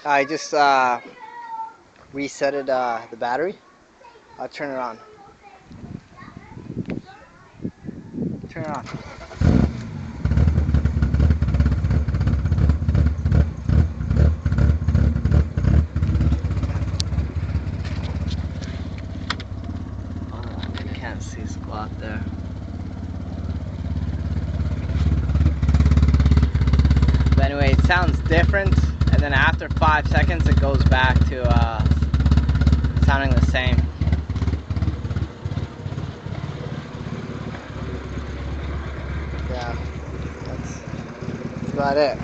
I just resetted the battery. I'll turn it on. Turn it on. Oh, you can't see squat there. But anyway, it sounds different, and then after 5 seconds it goes back to sounding the same. Yeah, that's about it.